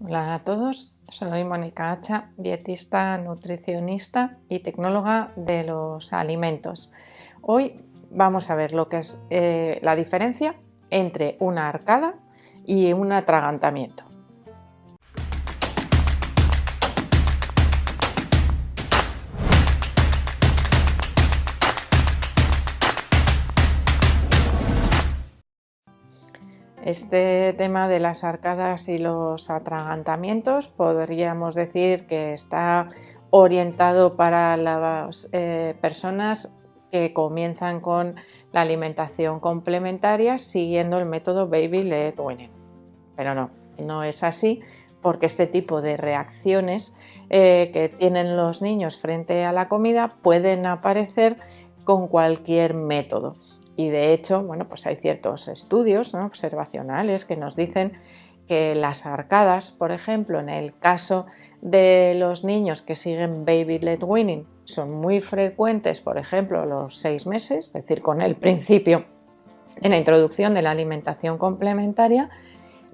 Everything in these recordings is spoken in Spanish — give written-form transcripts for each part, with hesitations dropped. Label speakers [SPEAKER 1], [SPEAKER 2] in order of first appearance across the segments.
[SPEAKER 1] Hola a todos, soy Mónica Hacha, dietista, nutricionista y tecnóloga de los alimentos. Hoy vamos a ver lo que es la diferencia entre una arcada y un atragantamiento. Este tema de las arcadas y los atragantamientos podríamos decir que está orientado para las personas que comienzan con la alimentación complementaria siguiendo el método Baby-led weaning. Pero no es así, porque este tipo de reacciones que tienen los niños frente a la comida pueden aparecer con cualquier método. Y de hecho, pues hay ciertos estudios observacionales que nos dicen que las arcadas, por ejemplo, en el caso de los niños que siguen Baby-led weaning, son muy frecuentes, por ejemplo, a los 6 meses, es decir, con el principio de la introducción de la alimentación complementaria.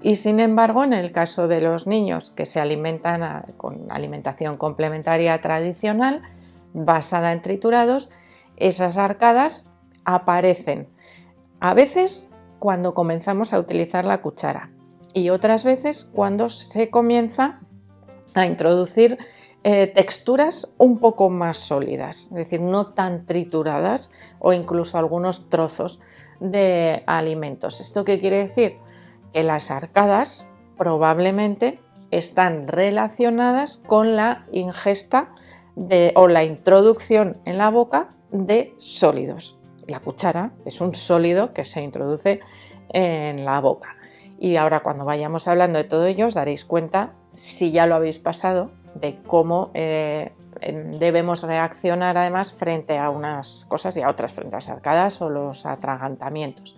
[SPEAKER 1] Y sin embargo, en el caso de los niños que se alimentan con alimentación complementaria tradicional, basada en triturados, esas arcadas aparecen a veces cuando comenzamos a utilizar la cuchara y otras veces cuando se comienza a introducir texturas un poco más sólidas, es decir, no tan trituradas o incluso algunos trozos de alimentos. ¿Esto qué quiere decir? Que las arcadas probablemente están relacionadas con la ingesta o la introducción en la boca de sólidos. La cuchara es un sólido que se introduce en la boca. Y ahora, cuando vayamos hablando de todo ello, os daréis cuenta, si ya lo habéis pasado, de cómo debemos reaccionar además frente a unas cosas y a otras, frente a las arcadas o los atragantamientos.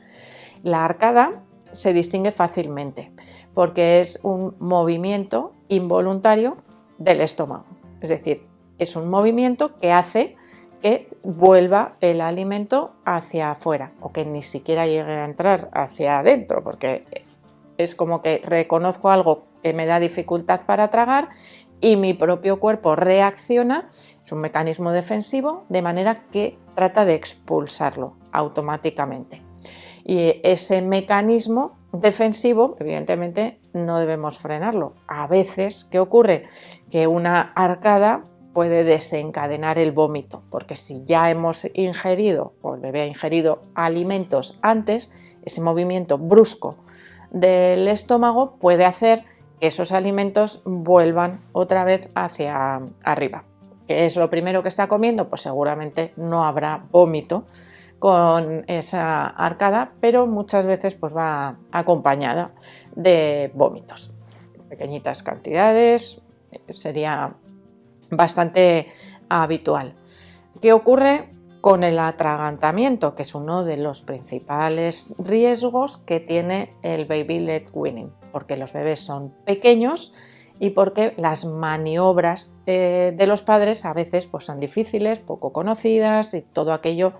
[SPEAKER 1] La arcada se distingue fácilmente porque es un movimiento involuntario del estómago, es decir, es un movimiento que hace que vuelva el alimento hacia afuera o que ni siquiera llegue a entrar hacia adentro, porque es como que reconozco algo que me da dificultad para tragar y mi propio cuerpo reacciona, es un mecanismo defensivo, de manera que trata de expulsarlo automáticamente. Y ese mecanismo defensivo, evidentemente, no debemos frenarlo. A veces, ¿qué ocurre? Que una arcada puede desencadenar el vómito, porque si ya hemos ingerido o el bebé ha ingerido alimentos antes, ese movimiento brusco del estómago puede hacer que esos alimentos vuelvan otra vez hacia arriba. ¿Qué es lo primero que está comiendo? Pues seguramente no habrá vómito con esa arcada, pero muchas veces pues va acompañada de vómitos. Pequeñitas cantidades, sería bastante habitual. ¿Qué ocurre con el atragantamiento? Que es uno de los principales riesgos que tiene el Baby-led weaning, porque los bebés son pequeños y porque las maniobras de los padres a veces pues, son difíciles, poco conocidas y todo aquello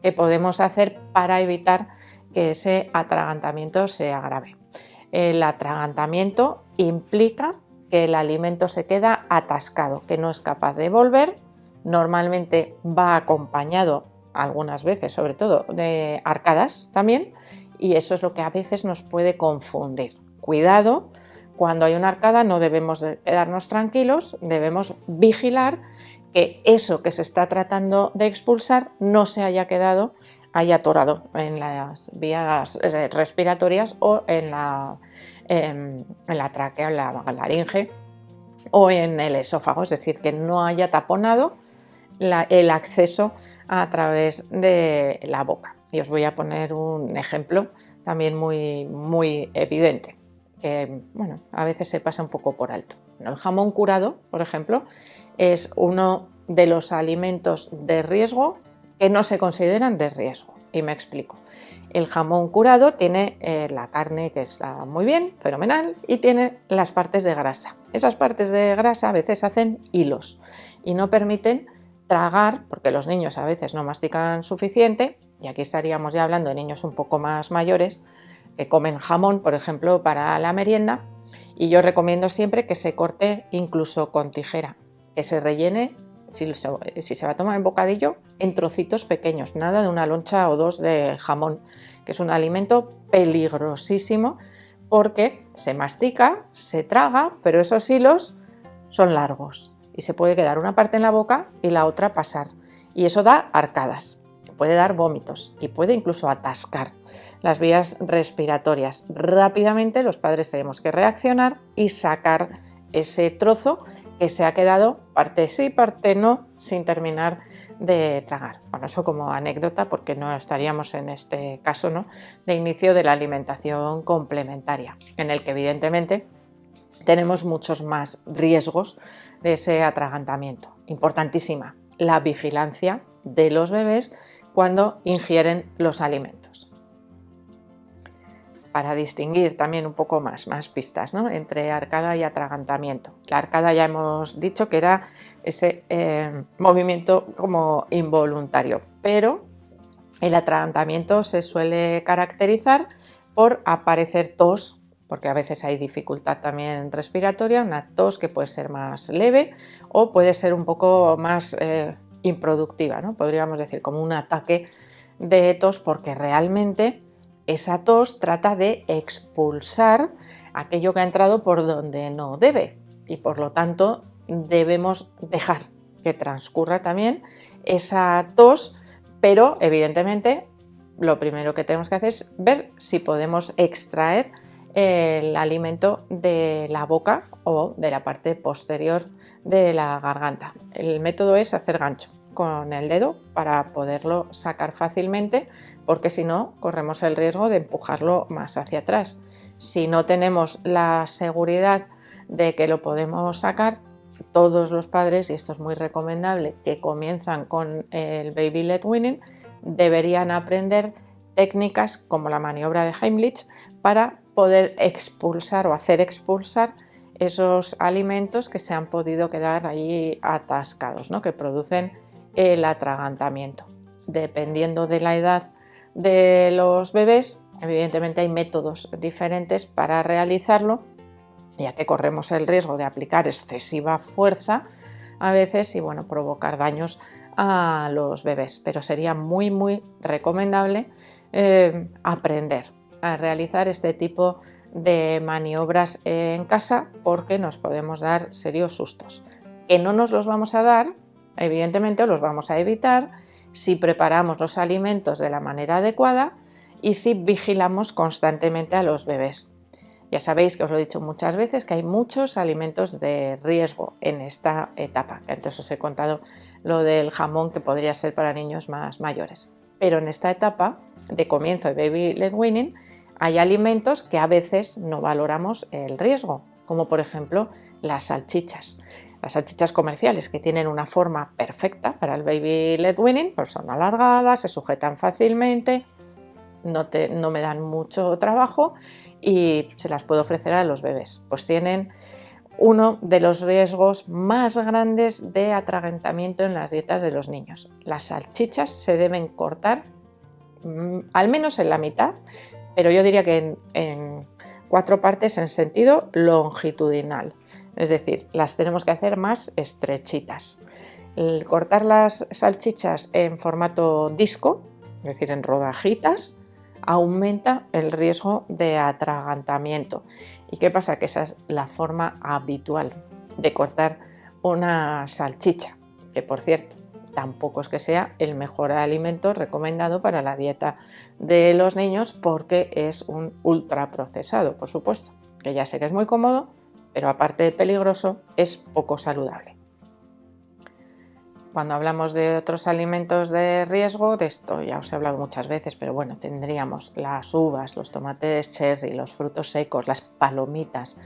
[SPEAKER 1] que podemos hacer para evitar que ese atragantamiento se agrave. El atragantamiento implica que el alimento se queda atascado, que no es capaz de volver. Normalmente va acompañado, algunas veces sobre todo, de arcadas también, y eso es lo que a veces nos puede confundir. Cuidado, cuando hay una arcada no debemos quedarnos tranquilos, debemos vigilar que eso que se está tratando de expulsar no se haya quedado ahí atorado en las vías respiratorias o en la tráquea, en la laringe o en el esófago, es decir, que no haya taponado el acceso a través de la boca. Y os voy a poner un ejemplo también muy evidente, que a veces se pasa un poco por alto. El jamón curado, por ejemplo, es uno de los alimentos de riesgo que no se consideran de riesgo. Y me explico. El jamón curado tiene la carne que está muy bien, fenomenal, y tiene las partes de grasa. Esas partes de grasa a veces hacen hilos y no permiten tragar, porque los niños a veces no mastican suficiente, y aquí estaríamos ya hablando de niños un poco más mayores que comen jamón, por ejemplo, para la merienda, Y yo recomiendo siempre que se corte incluso con tijera, que se rellene, si se va a tomar en bocadillo, en trocitos pequeños, nada de una loncha o dos de jamón, que es un alimento peligrosísimo porque se mastica, se traga, pero esos hilos son largos y se puede quedar una parte en la boca y la otra pasar. Y eso da arcadas, puede dar vómitos y puede incluso atascar las vías respiratorias. Rápidamente los padres tenemos que reaccionar y sacar ese trozo que se ha quedado parte sí, parte no, sin terminar de tragar. Bueno, eso como anécdota, porque no estaríamos en este caso, ¿no?, de inicio de la alimentación complementaria, en el que evidentemente tenemos muchos más riesgos de ese atragantamiento. Importantísima la vigilancia de los bebés cuando ingieren los alimentos. Para distinguir también un poco más pistas, ¿no?, entre arcada y atragantamiento. La arcada ya hemos dicho que era ese movimiento como involuntario, pero el atragantamiento se suele caracterizar por aparecer tos, porque a veces hay dificultad también respiratoria, una tos que puede ser más leve o puede ser un poco más improductiva, ¿no? Podríamos decir como un ataque de tos, porque realmente esa tos trata de expulsar aquello que ha entrado por donde no debe y por lo tanto debemos dejar que transcurra también esa tos, pero evidentemente lo primero que tenemos que hacer es ver si podemos extraer el alimento de la boca o de la parte posterior de la garganta. El método es hacer gancho con el dedo para poderlo sacar fácilmente, porque si no corremos el riesgo de empujarlo más hacia atrás. Si no tenemos la seguridad de que lo podemos sacar, todos los padres, y esto es muy recomendable, que comienzan con el baby led weaning, deberían aprender técnicas como la maniobra de Heimlich para poder expulsar o hacer expulsar esos alimentos que se han podido quedar ahí atascados, ¿no?, que producen el atragantamiento. Dependiendo de la edad de los bebés, evidentemente hay métodos diferentes para realizarlo, ya que corremos el riesgo de aplicar excesiva fuerza a veces y provocar daños a los bebés, pero sería muy recomendable aprender a realizar este tipo de maniobras en casa, porque nos podemos dar serios sustos, que no nos los vamos a dar, evidentemente los vamos a evitar si preparamos los alimentos de la manera adecuada y si vigilamos constantemente a los bebés. Ya sabéis que os lo he dicho muchas veces que hay muchos alimentos de riesgo en esta etapa. Antes os he contado lo del jamón, que podría ser para niños más mayores. Pero en esta etapa de comienzo de baby led weaning hay alimentos que a veces no valoramos el riesgo, como por ejemplo las salchichas. Las salchichas comerciales, que tienen una forma perfecta para el baby led weaning, pues son alargadas, se sujetan fácilmente, no me dan mucho trabajo y se las puedo ofrecer a los bebés. Pues tienen uno de los riesgos más grandes de atragantamiento en las dietas de los niños. Las salchichas se deben cortar al menos en la mitad, pero yo diría que en 4 partes en sentido longitudinal. Es decir, las tenemos que hacer más estrechitas. El cortar las salchichas en formato disco, es decir, en rodajitas, aumenta el riesgo de atragantamiento. ¿Y qué pasa? Que esa es la forma habitual de cortar una salchicha, que por cierto, tampoco es que sea el mejor alimento recomendado para la dieta de los niños, porque es un ultraprocesado, por supuesto, que ya sé que es muy cómodo, pero aparte de peligroso, es poco saludable. Cuando hablamos de otros alimentos de riesgo, de esto ya os he hablado muchas veces, pero bueno, tendríamos las uvas, los tomates cherry, los frutos secos, las palomitas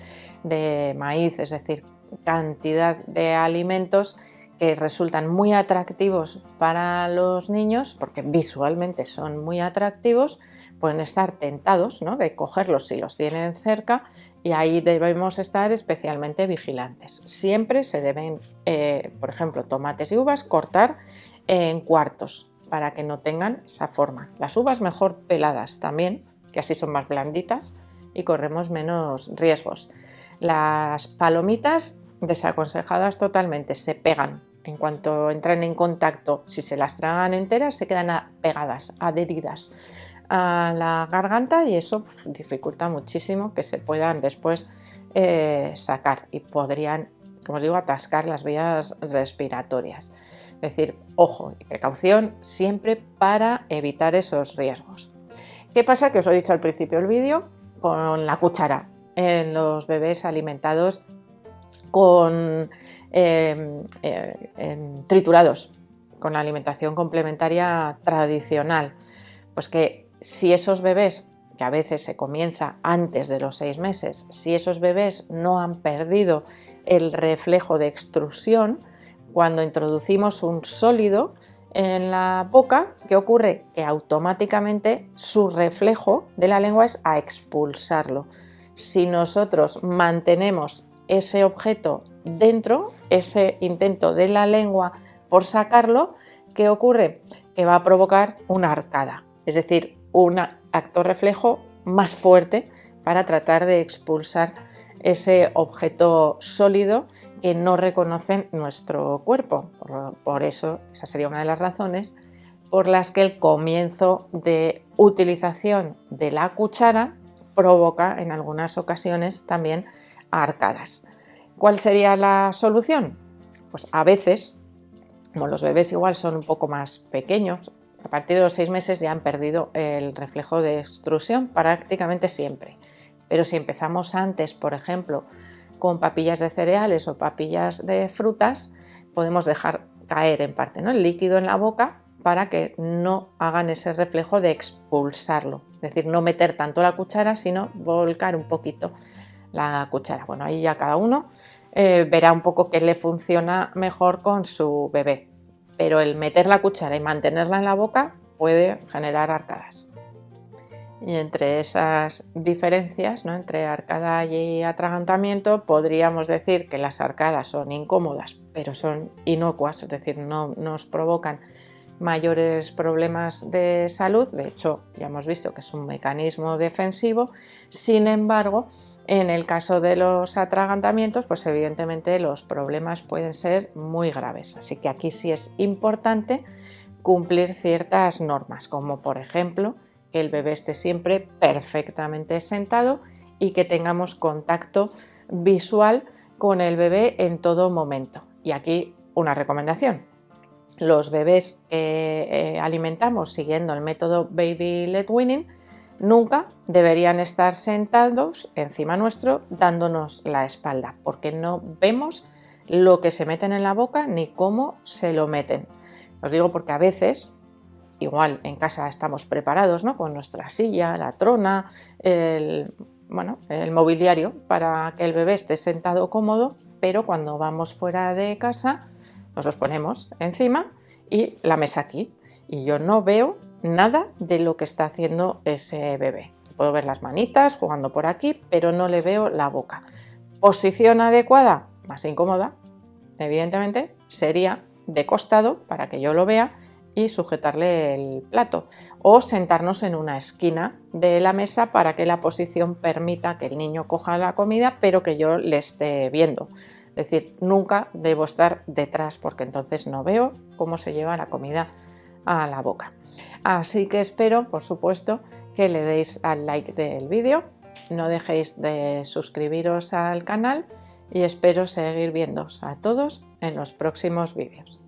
[SPEAKER 1] de maíz, es decir, cantidad de alimentos que resultan muy atractivos para los niños, porque visualmente son muy atractivos, pueden estar tentados, ¿no?, de cogerlos si los tienen cerca, y ahí debemos estar especialmente vigilantes. Siempre se deben, por ejemplo, tomates y uvas, cortar en cuartos para que no tengan esa forma. Las uvas mejor peladas también, que así son más blanditas, y corremos menos riesgos. Las palomitas desaconsejadas totalmente, se pegan. En cuanto entran en contacto, si se las tragan enteras, se quedan pegadas, adheridas a la garganta y eso dificulta muchísimo que se puedan después sacar y podrían, como os digo, atascar las vías respiratorias. Es decir, ojo y precaución siempre para evitar esos riesgos. ¿Qué pasa? Que os lo he dicho al principio del vídeo con la cuchara en los bebés alimentados con triturados, con la alimentación complementaria tradicional. Pues que si esos bebés, que a veces se comienza antes de los 6 meses, si esos bebés no han perdido el reflejo de extrusión, cuando introducimos un sólido en la boca, ¿qué ocurre? Que automáticamente su reflejo de la lengua es a expulsarlo. Si nosotros mantenemos ese objeto dentro, ese intento de la lengua por sacarlo, ¿qué ocurre? Que va a provocar una arcada, es decir, un acto reflejo más fuerte para tratar de expulsar ese objeto sólido que no reconoce nuestro cuerpo. Por eso, esa sería una de las razones por las que el comienzo de utilización de la cuchara provoca en algunas ocasiones también arcadas. ¿Cuál sería la solución? Pues a veces, como los bebés igual son un poco más pequeños, a partir de los 6 meses ya han perdido el reflejo de extrusión prácticamente siempre. Pero si empezamos antes, por ejemplo, con papillas de cereales o papillas de frutas, podemos dejar caer en parte, ¿no?, el líquido en la boca para que no hagan ese reflejo de expulsarlo. Es decir, no meter tanto la cuchara, sino volcar un poquito la cuchara. Bueno, ahí ya cada uno verá un poco qué le funciona mejor con su bebé. Pero el meter la cuchara y mantenerla en la boca puede generar arcadas. Y entre esas diferencias, ¿no?, entre arcada y atragantamiento, podríamos decir que las arcadas son incómodas, pero son inocuas, es decir, no nos provocan mayores problemas de salud. De hecho, ya hemos visto que es un mecanismo defensivo. Sin embargo, en el caso de los atragantamientos, pues evidentemente los problemas pueden ser muy graves. Así que aquí sí es importante cumplir ciertas normas, como por ejemplo que el bebé esté siempre perfectamente sentado y que tengamos contacto visual con el bebé en todo momento. Y aquí una recomendación: los bebés que alimentamos siguiendo el método Baby Led Weaning nunca deberían estar sentados encima nuestro dándonos la espalda, porque no vemos lo que se meten en la boca ni cómo se lo meten. Os digo porque a veces, igual en casa estamos preparados, ¿no?, con nuestra silla, la trona, el mobiliario para que el bebé esté sentado cómodo, pero cuando vamos fuera de casa nos los ponemos encima y la mesa aquí, y yo no veo nada de lo que está haciendo ese bebé. Puedo ver las manitas jugando por aquí, pero no le veo la boca. Posición adecuada, más incómoda, evidentemente, sería de costado para que yo lo vea y sujetarle el plato, o sentarnos en una esquina de la mesa para que la posición permita que el niño coja la comida, pero que yo le esté viendo. Es decir, nunca debo estar detrás, porque entonces no veo cómo se lleva la comida a la boca. Así que espero, por supuesto, que le deis al like del vídeo, no dejéis de suscribiros al canal y espero seguir viéndoos a todos en los próximos vídeos.